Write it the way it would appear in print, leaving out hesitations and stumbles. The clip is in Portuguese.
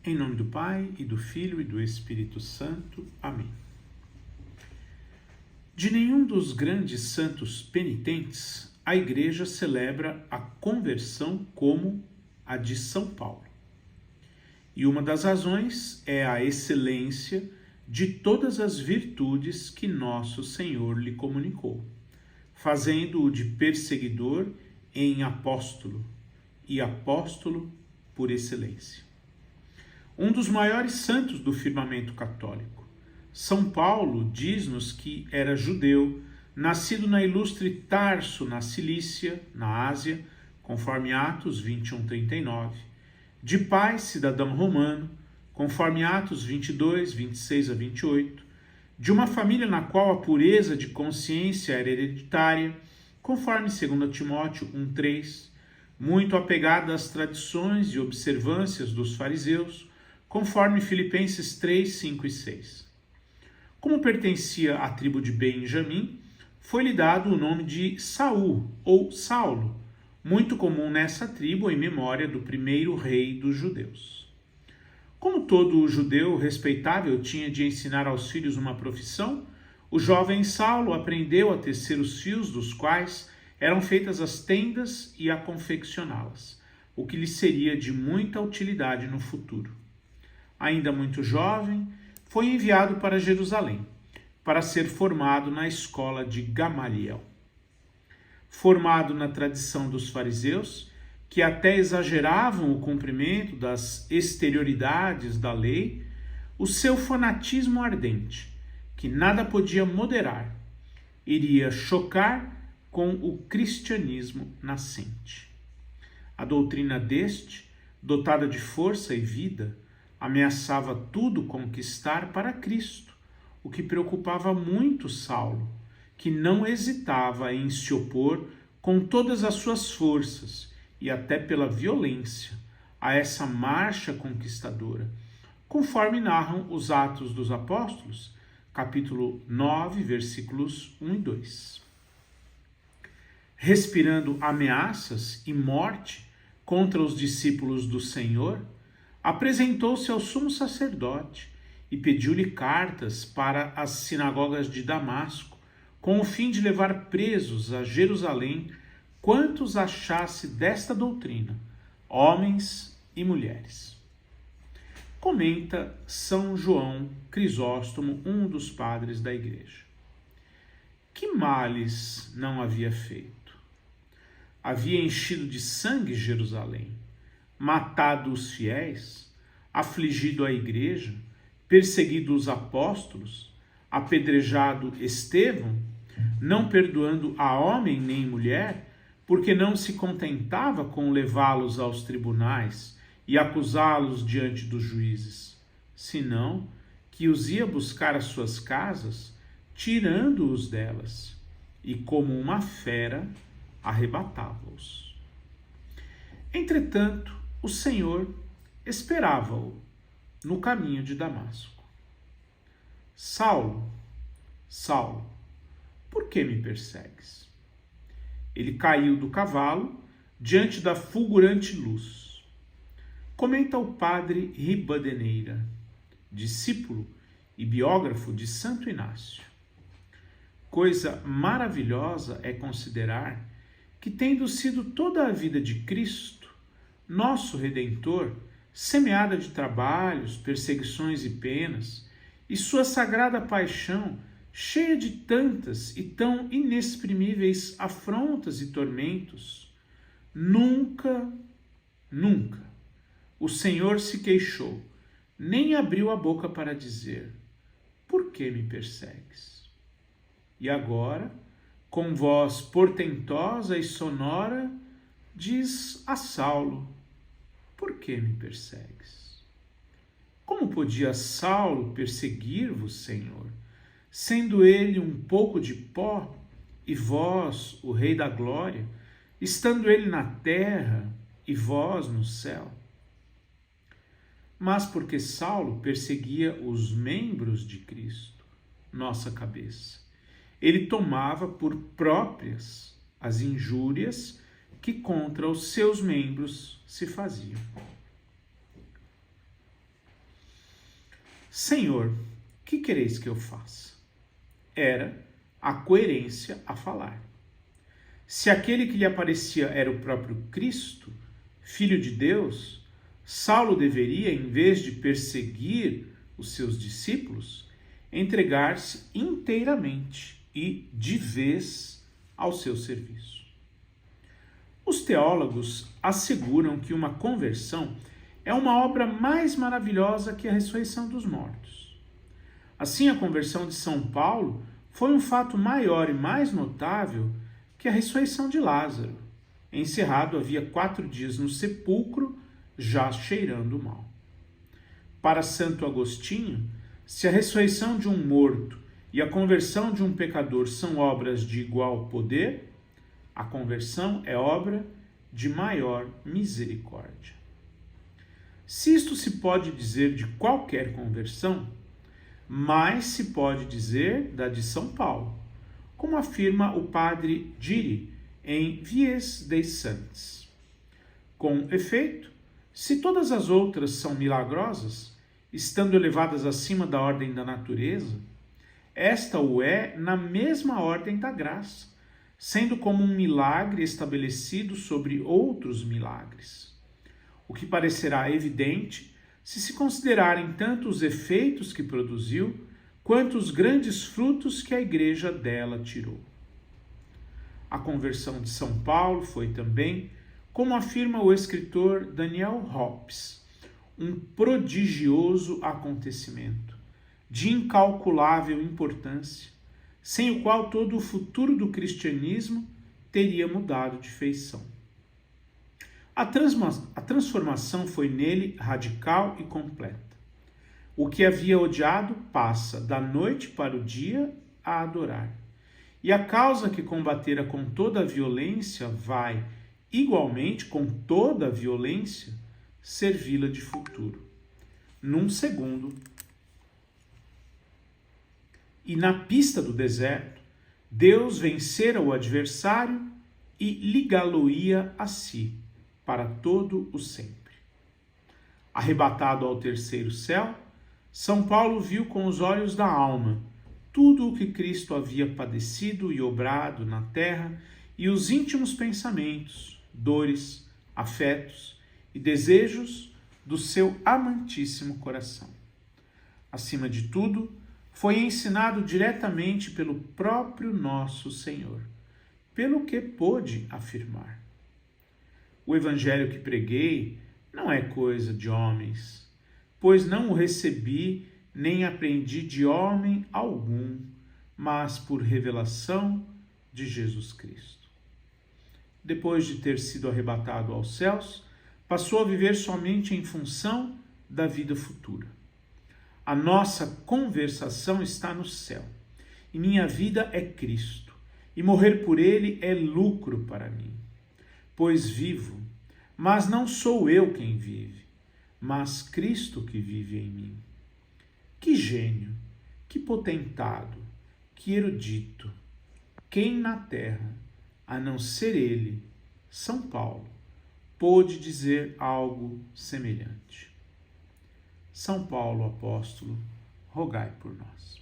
Em nome do Pai, e do Filho, e do Espírito Santo. Amém. De nenhum dos grandes santos penitentes, a Igreja celebra a conversão como a de São Paulo. E uma das razões é a excelência de todas as virtudes que nosso Senhor lhe comunicou, fazendo-o de perseguidor em apóstolo, e apóstolo por excelência. Um dos maiores santos do firmamento católico, São Paulo, diz-nos que era judeu, nascido na ilustre Tarso, na Cilícia, na Ásia, conforme Atos 21:39, de pai cidadão romano, conforme Atos 22, 26 a 28, de uma família na qual a pureza de consciência era hereditária, conforme 2 Timóteo 1:3, muito apegado às tradições e observâncias dos fariseus, conforme Filipenses 3, 5 e 6. Como pertencia à tribo de Benjamim, foi-lhe dado o nome de Saul ou Saulo, muito comum nessa tribo em memória do primeiro rei dos judeus. Como todo judeu respeitável tinha de ensinar aos filhos uma profissão, o jovem Saulo aprendeu a tecer os fios dos quais eram feitas as tendas e a confeccioná-las, o que lhe seria de muita utilidade no futuro. Ainda muito jovem, foi enviado para Jerusalém, para ser formado na escola de Gamaliel. Formado na tradição dos fariseus, que até exageravam o cumprimento das exterioridades da lei, o seu fanatismo ardente, que nada podia moderar, iria chocar com o cristianismo nascente. A doutrina deste, dotada de força e vida, ameaçava tudo conquistar para Cristo, o que preocupava muito Saulo, que não hesitava em se opor com todas as suas forças e até pela violência a essa marcha conquistadora, conforme narram os Atos dos Apóstolos, capítulo 9, versículos 1 e 2. Respirando ameaças e morte contra os discípulos do Senhor, apresentou-se ao sumo sacerdote e pediu-lhe cartas para as sinagogas de Damasco, com o fim de levar presos a Jerusalém quantos achasse desta doutrina, homens e mulheres. Comenta São João Crisóstomo, um dos padres da Igreja. Que males não havia feito? Havia enchido de sangue Jerusalém, matado os fiéis, afligido a Igreja, perseguido os apóstolos, apedrejado Estevão, não perdoando a homem nem mulher, porque não se contentava com levá-los aos tribunais e acusá-los diante dos juízes, senão que os ia buscar às suas casas, tirando-os delas, e como uma fera arrebatava-os. Entretanto, o Senhor esperava-o no caminho de Damasco. Saulo, Saulo, por que me persegues? Ele caiu do cavalo diante da fulgurante luz. Comenta o padre Ribadeneira, discípulo e biógrafo de Santo Inácio. Coisa maravilhosa é considerar que, tendo sido toda a vida de Cristo, nosso Redentor, semeada de trabalhos, perseguições e penas, e sua sagrada paixão, cheia de tantas e tão inexprimíveis afrontas e tormentos, nunca o Senhor se queixou, nem abriu a boca para dizer: por que me persegues? E agora, com voz portentosa e sonora, diz a Saulo: por que me persegues? Como podia Saulo perseguir-vos, Senhor, sendo ele um pouco de pó, e vós, o Rei da Glória, estando ele na terra, e vós no céu? Mas porque Saulo perseguia os membros de Cristo, nossa cabeça, ele tomava por próprias as injúrias que contra os seus membros se faziam. Senhor, que quereis que eu faça? Era a coerência a falar. Se aquele que lhe aparecia era o próprio Cristo, Filho de Deus, Saulo deveria, em vez de perseguir os seus discípulos, entregar-se inteiramente e de vez ao seu serviço. Os teólogos asseguram que uma conversão é uma obra mais maravilhosa que a ressurreição dos mortos. Assim, a conversão de São Paulo foi um fato maior e mais notável que a ressurreição de Lázaro, encerrado havia 4 dias no sepulcro, já cheirando mal. Para Santo Agostinho, se a ressurreição de um morto e a conversão de um pecador são obras de igual poder, a conversão é obra de maior misericórdia. Se isto se pode dizer de qualquer conversão, mais se pode dizer da de São Paulo, como afirma o padre Giri em Vies des Saints. Com efeito, se todas as outras são milagrosas, estando elevadas acima da ordem da natureza, esta o é na mesma ordem da graça, sendo como um milagre estabelecido sobre outros milagres. O que parecerá evidente se considerarem tanto os efeitos que produziu, quanto os grandes frutos que a Igreja dela tirou. A conversão de São Paulo foi também, como afirma o escritor Daniel Hobbes, um prodigioso acontecimento, de incalculável importância, sem o qual todo o futuro do cristianismo teria mudado de feição. A transformação foi nele radical e completa. O que havia odiado passa da noite para o dia a adorar. E a causa que combatera com toda a violência vai, igualmente com toda a violência, servi-la de futuro. Num segundo. E na pista do deserto, Deus vencera o adversário e ligá-lo-ia a si, para todo o sempre. Arrebatado ao terceiro céu, São Paulo viu com os olhos da alma tudo o que Cristo havia padecido e obrado na terra e os íntimos pensamentos, dores, afetos e desejos do seu amantíssimo coração. Acima de tudo, foi ensinado diretamente pelo próprio nosso Senhor, pelo que pôde afirmar: o evangelho que preguei não é coisa de homens, pois não o recebi nem aprendi de homem algum, mas por revelação de Jesus Cristo. Depois de ter sido arrebatado aos céus, passou a viver somente em função da vida futura. A nossa conversação está no céu, e minha vida é Cristo, e morrer por ele é lucro para mim. Pois vivo, mas não sou eu quem vive, mas Cristo que vive em mim. Que gênio, que potentado, que erudito, quem na terra, a não ser ele, São Paulo, pôde dizer algo semelhante? São Paulo, apóstolo, rogai por nós.